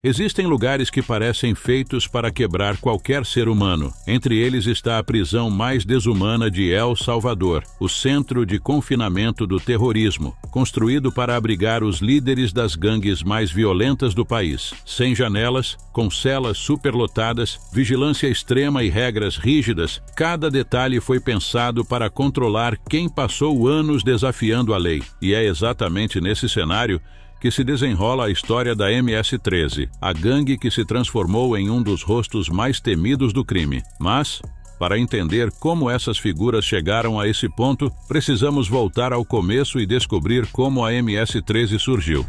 Existem lugares que parecem feitos para quebrar qualquer ser humano. Entre eles está a prisão mais desumana de El Salvador, o centro de confinamento do terrorismo, construído para abrigar os líderes das gangues mais violentas do país. Sem janelas, com celas superlotadas, vigilância extrema e regras rígidas, cada detalhe foi pensado para controlar quem passou anos desafiando a lei. E é exatamente nesse cenário que se desenrola a história da MS-13, a gangue que se transformou em um dos rostos mais temidos do crime. Mas, para entender como essas figuras chegaram a esse ponto, precisamos voltar ao começo e descobrir como a MS-13 surgiu.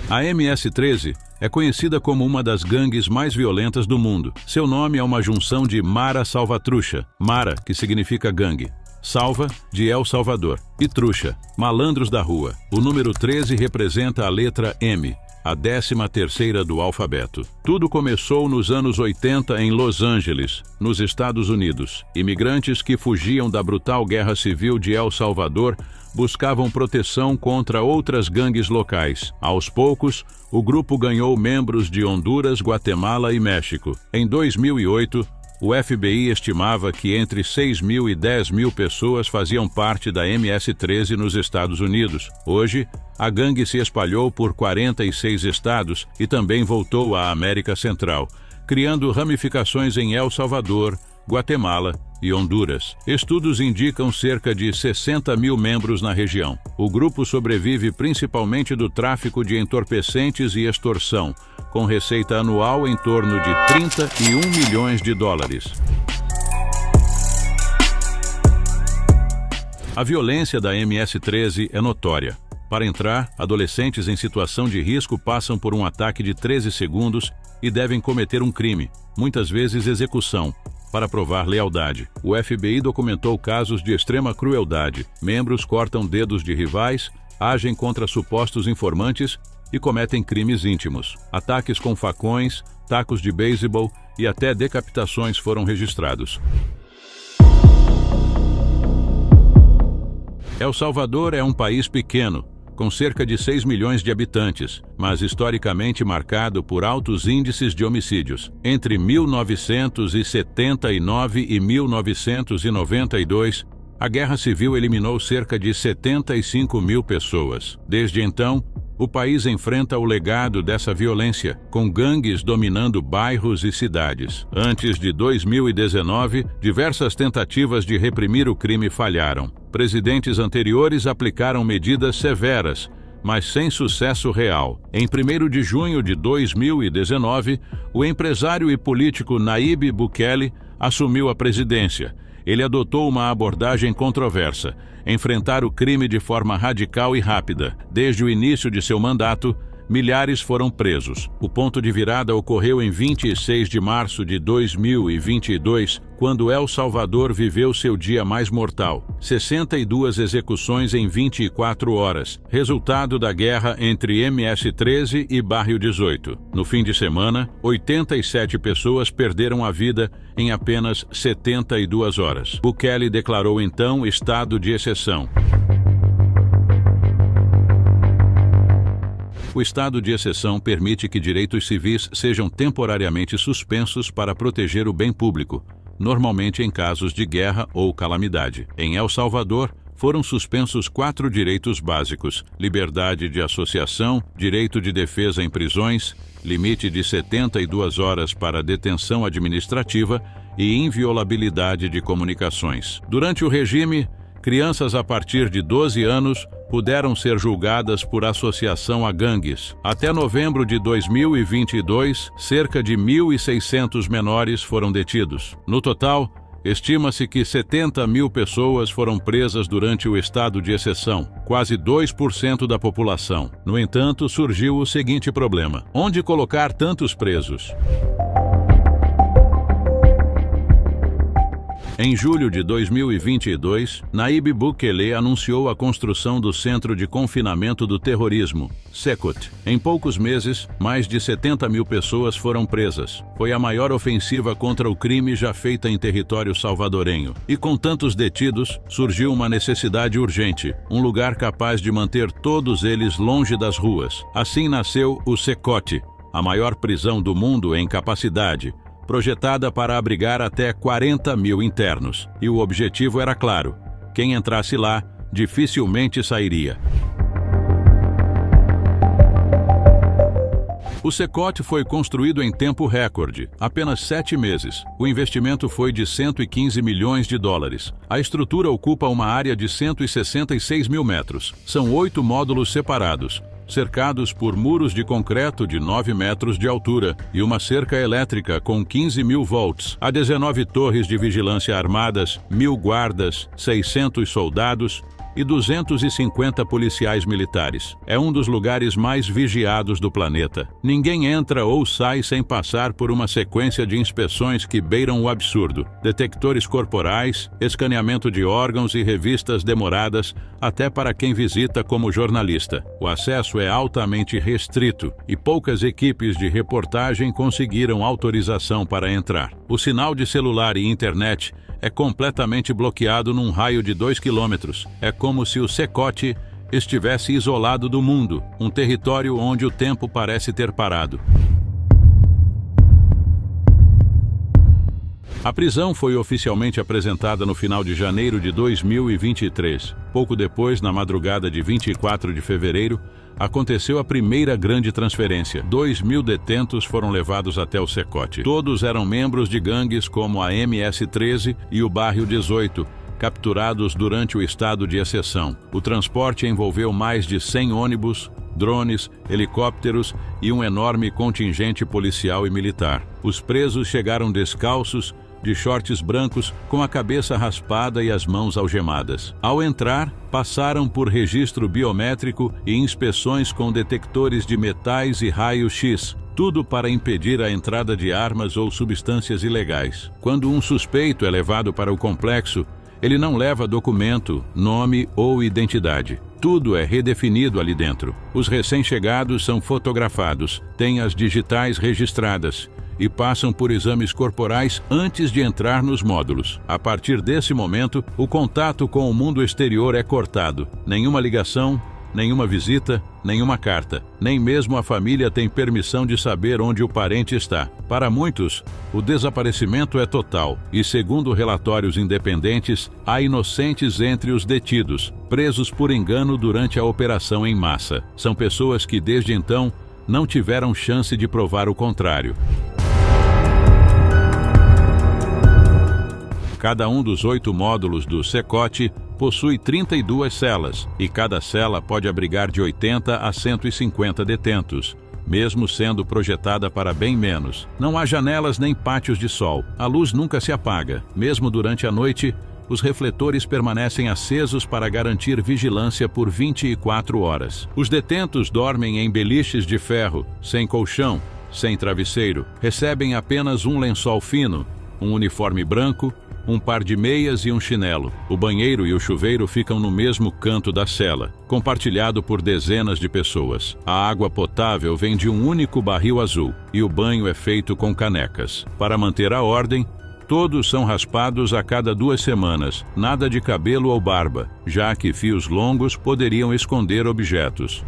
A MS-13 é conhecida como uma das gangues mais violentas do mundo. Seu nome é uma junção de Mara Salvatrucha, Mara, que significa gangue, Salva, de El Salvador, e Trucha, malandros da rua. O número 13 representa a letra M, a 13ª do alfabeto. Tudo começou nos anos 80 em Los Angeles, nos Estados Unidos. Imigrantes que fugiam da brutal guerra civil de El Salvador buscavam proteção contra outras gangues locais. Aos poucos, o grupo ganhou membros de Honduras, Guatemala e México. Em 2008, o FBI estimava que entre 6.000 e 10.000 pessoas faziam parte da MS-13 nos Estados Unidos. Hoje, a gangue se espalhou por 46 estados e também voltou à América Central, criando ramificações em El Salvador, Guatemala e Honduras. Estudos indicam cerca de 60.000 membros na região. O grupo sobrevive principalmente do tráfico de entorpecentes e extorsão, com receita anual em torno de 31 milhões de dólares. A violência da MS-13 é notória. Para entrar, adolescentes em situação de risco passam por um ataque de 13 segundos e devem cometer um crime, muitas vezes execução, para provar lealdade. O FBI documentou casos de extrema crueldade. Membros cortam dedos de rivais, agem contra supostos informantes e cometem crimes íntimos. Ataques com facões, tacos de beisebol e até decapitações foram registrados. El Salvador é um país pequeno, com cerca de 6 milhões de habitantes, mas historicamente marcado por altos índices de homicídios. Entre 1979 e 1992, a Guerra Civil eliminou cerca de 75.000 pessoas. Desde então, o país enfrenta o legado dessa violência, com gangues dominando bairros e cidades. Antes de 2019, diversas tentativas de reprimir o crime falharam. Presidentes anteriores aplicaram medidas severas, mas sem sucesso real. Em 1º de junho de 2019, o empresário e político Nayib Bukele assumiu a presidência. Ele adotou uma abordagem controversa: enfrentar o crime de forma radical e rápida. Desde o início de seu mandato, milhares foram presos. O ponto de virada ocorreu em 26 de março de 2022, quando El Salvador viveu seu dia mais mortal: 62 execuções em 24 horas, resultado da guerra entre MS-13 e Barrio 18. No fim de semana, 87 pessoas perderam a vida em apenas 72 horas. Bukele declarou então estado de exceção. O estado de exceção permite que direitos civis sejam temporariamente suspensos para proteger o bem público, normalmente em casos de guerra ou calamidade. Em El Salvador, foram suspensos 4 direitos básicos: liberdade de associação, direito de defesa em prisões, limite de 72 horas para detenção administrativa e inviolabilidade de comunicações. Durante o regime, crianças a partir de 12 anos puderam ser julgadas por associação a gangues. Até novembro de 2022, cerca de 1.600 menores foram detidos. No total, estima-se que 70.000 pessoas foram presas durante o estado de exceção, quase 2% da população. No entanto, surgiu o seguinte problema: onde colocar tantos presos? Em julho de 2022, Nayib Bukele anunciou a construção do Centro de Confinamento do Terrorismo, SECOT. Em poucos meses, mais de 70 mil pessoas foram presas. Foi a maior ofensiva contra o crime já feita em território salvadorenho. E com tantos detidos, surgiu uma necessidade urgente, um lugar capaz de manter todos eles longe das ruas. Assim nasceu o SECOT, a maior prisão do mundo em capacidade, projetada para abrigar até 40 mil internos. E o objetivo era claro: quem entrasse lá dificilmente sairia. O SECOT foi construído em tempo recorde, apenas 7 meses. O investimento foi de 115 milhões de dólares. A estrutura ocupa uma área de 166 mil metros. São 8 módulos separados, cercados por muros de concreto de 9 metros de altura e uma cerca elétrica com 15 mil volts. Há 19 torres de vigilância armadas, 1.000 guardas, 600 soldados e 250 policiais militares. É um dos lugares mais vigiados do planeta. Ninguém entra ou sai sem passar por uma sequência de inspeções que beiram o absurdo. Detectores corporais, escaneamento de órgãos e revistas demoradas, até para quem visita como jornalista. O acesso é altamente restrito e poucas equipes de reportagem conseguiram autorização para entrar. O sinal de celular e internet é completamente bloqueado num raio de 2 quilômetros. É como se o SECOT estivesse isolado do mundo, um território onde o tempo parece ter parado. A prisão foi oficialmente apresentada no final de janeiro de 2023. Pouco depois, na madrugada de 24 de fevereiro, aconteceu a primeira grande transferência. 2.000 detentos foram levados até o SECOT. Todos eram membros de gangues como a MS-13 e o Barrio 18, capturados durante o estado de exceção. O transporte envolveu mais de 100 ônibus, drones, helicópteros e um enorme contingente policial e militar. Os presos chegaram descalços, de shorts brancos, com a cabeça raspada e as mãos algemadas. Ao entrar, passaram por registro biométrico e inspeções com detectores de metais e raio-x, tudo para impedir a entrada de armas ou substâncias ilegais. Quando um suspeito é levado para o complexo, ele não leva documento, nome ou identidade. Tudo é redefinido ali dentro. Os recém-chegados são fotografados, têm as digitais registradas e passam por exames corporais antes de entrar nos módulos. A partir desse momento, o contato com o mundo exterior é cortado. Nenhuma ligação, nenhuma visita, nenhuma carta. Nem mesmo a família tem permissão de saber onde o parente está. Para muitos, o desaparecimento é total e, segundo relatórios independentes, há inocentes entre os detidos, presos por engano durante a operação em massa. São pessoas que, desde então, não tiveram chance de provar o contrário. Cada um dos 8 módulos do SECOT possui 32 celas, e cada cela pode abrigar de 80 a 150 detentos, mesmo sendo projetada para bem menos. Não há janelas nem pátios de sol. A luz nunca se apaga. Mesmo durante a noite, os refletores permanecem acesos para garantir vigilância por 24 horas. Os detentos dormem em beliches de ferro, sem colchão, sem travesseiro. Recebem apenas um lençol fino, um uniforme branco, um par de meias e um chinelo. O banheiro e o chuveiro ficam no mesmo canto da cela, compartilhado por dezenas de pessoas. A água potável vem de um único barril azul e o banho é feito com canecas. Para manter a ordem, todos são raspados a cada 2 semanas, nada de cabelo ou barba, já que fios longos poderiam esconder objetos.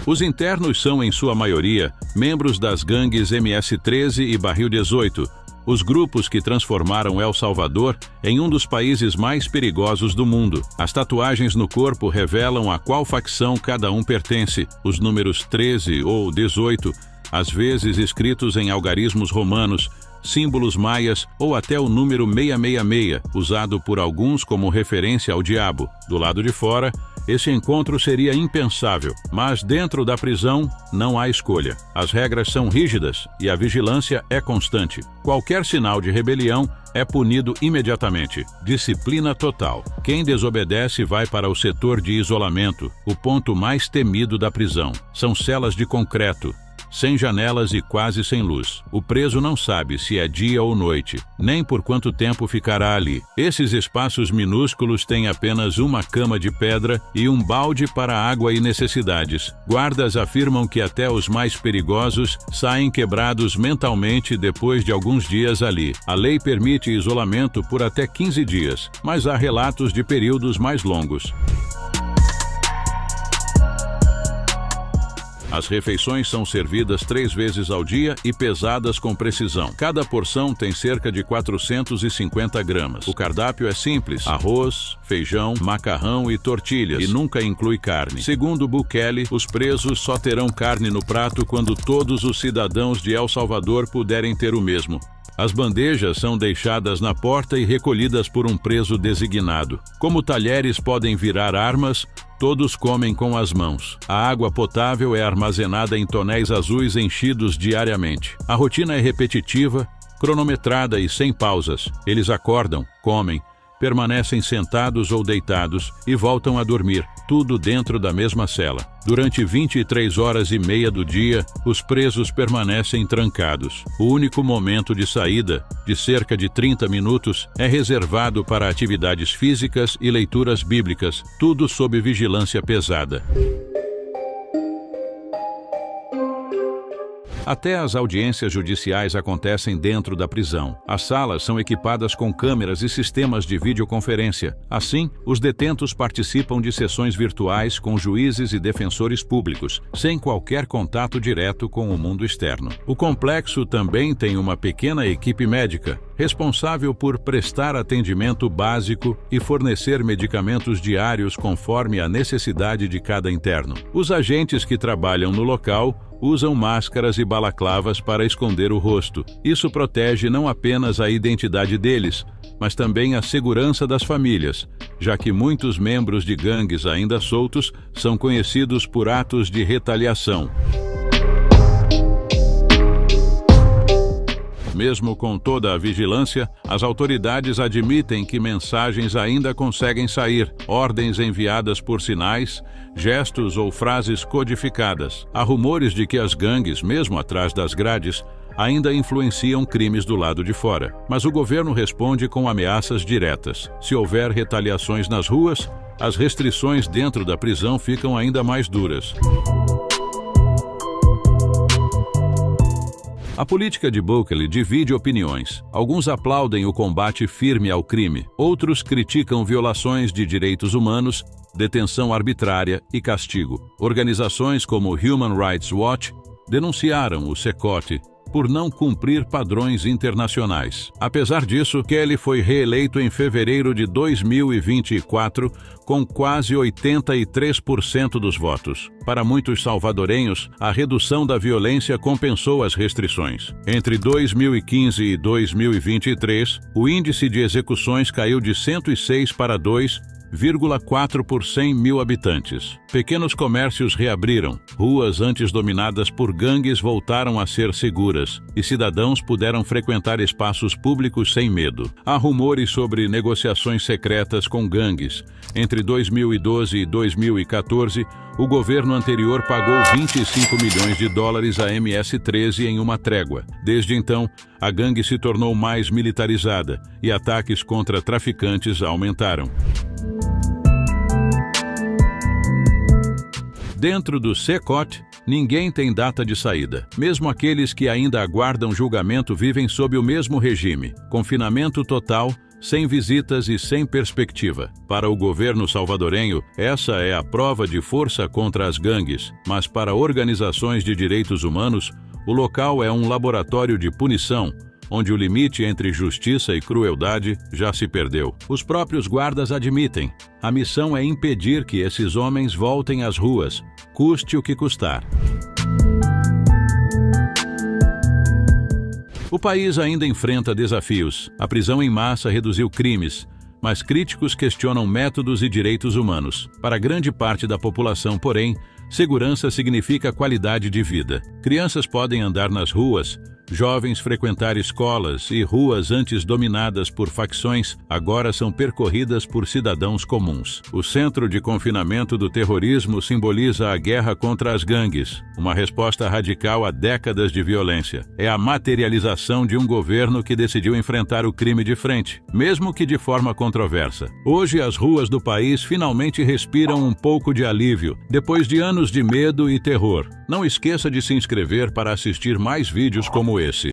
Os internos são, em sua maioria, membros das gangues MS-13 e Barril 18, os grupos que transformaram El Salvador em um dos países mais perigosos do mundo. As tatuagens no corpo revelam a qual facção cada um pertence. Os números 13 ou 18, às vezes escritos em algarismos romanos, símbolos maias ou até o número 666, usado por alguns como referência ao diabo. Do lado de fora, esse encontro seria impensável, mas dentro da prisão não há escolha. As regras são rígidas e a vigilância é constante. Qualquer sinal de rebelião é punido imediatamente. Disciplina total. Quem desobedece vai para o setor de isolamento, o ponto mais temido da prisão. São celas de concreto, sem janelas e quase sem luz. O preso não sabe se é dia ou noite, nem por quanto tempo ficará ali. Esses espaços minúsculos têm apenas uma cama de pedra e um balde para água e necessidades. Guardas afirmam que até os mais perigosos saem quebrados mentalmente depois de alguns dias ali. A lei permite isolamento por até 15 dias, mas há relatos de períodos mais longos. As refeições são servidas 3 vezes ao dia e pesadas com precisão. Cada porção tem cerca de 450 gramas. O cardápio é simples: arroz, feijão, macarrão e tortilhas, e nunca inclui carne. Segundo Bukele, os presos só terão carne no prato quando todos os cidadãos de El Salvador puderem ter o mesmo. As bandejas são deixadas na porta e recolhidas por um preso designado. Como talheres podem virar armas, todos comem com as mãos. A água potável é armazenada em tonéis azuis enchidos diariamente. A rotina é repetitiva, cronometrada e sem pausas. Eles acordam, comem, permanecem sentados ou deitados e voltam a dormir, tudo dentro da mesma cela. Durante 23 horas e meia do dia, os presos permanecem trancados. O único momento de saída, de cerca de 30 minutos, é reservado para atividades físicas e leituras bíblicas, tudo sob vigilância pesada. Até as audiências judiciais acontecem dentro da prisão. As salas são equipadas com câmeras e sistemas de videoconferência. Assim, os detentos participam de sessões virtuais com juízes e defensores públicos, sem qualquer contato direto com o mundo externo. O complexo também tem uma pequena equipe médica, responsável por prestar atendimento básico e fornecer medicamentos diários conforme a necessidade de cada interno. Os agentes que trabalham no local usam máscaras e balaclavas para esconder o rosto. Isso protege não apenas a identidade deles, mas também a segurança das famílias, já que muitos membros de gangues ainda soltos são conhecidos por atos de retaliação. Mesmo com toda a vigilância, as autoridades admitem que mensagens ainda conseguem sair, ordens enviadas por sinais, gestos ou frases codificadas. Há rumores de que as gangues, mesmo atrás das grades, ainda influenciam crimes do lado de fora. Mas o governo responde com ameaças diretas. Se houver retaliações nas ruas, as restrições dentro da prisão ficam ainda mais duras. A política de Bukele divide opiniões. Alguns aplaudem o combate firme ao crime, outros criticam violações de direitos humanos, detenção arbitrária e castigo. Organizações como Human Rights Watch denunciaram o CECOT por não cumprir padrões internacionais. Apesar disso, Kelly foi reeleito em fevereiro de 2024 com quase 83% dos votos. Para muitos salvadorenhos, a redução da violência compensou as restrições. Entre 2015 e 2023, o índice de execuções caiu de 106 para 2,4 por 100 mil habitantes. Pequenos comércios reabriram, ruas antes dominadas por gangues voltaram a ser seguras e cidadãos puderam frequentar espaços públicos sem medo. Há rumores sobre negociações secretas com gangues. Entre 2012 e 2014, o governo anterior pagou 25 milhões de dólares à MS-13 em uma trégua. Desde então, a gangue se tornou mais militarizada e ataques contra traficantes aumentaram. Dentro do CECOT, ninguém tem data de saída. Mesmo aqueles que ainda aguardam julgamento vivem sob o mesmo regime: confinamento total, sem visitas e sem perspectiva. Para o governo salvadorenho, essa é a prova de força contra as gangues, mas para organizações de direitos humanos, o local é um laboratório de punição, onde o limite entre justiça e crueldade já se perdeu. Os próprios guardas admitem: a missão é impedir que esses homens voltem às ruas, custe o que custar. O país ainda enfrenta desafios. A prisão em massa reduziu crimes, mas críticos questionam métodos e direitos humanos. Para grande parte da população, porém, segurança significa qualidade de vida. Crianças podem andar nas ruas, Jovens frequentar escolas e ruas antes dominadas por facções agora são percorridas por cidadãos comuns. O centro de confinamento do terrorismo simboliza a guerra contra as gangues, uma resposta radical a décadas de violência. É a materialização de um governo que decidiu enfrentar o crime de frente, mesmo que de forma controversa. Hoje, as ruas do país finalmente respiram um pouco de alívio, depois de anos de medo e terror. Não esqueça de se inscrever para assistir mais vídeos como esse.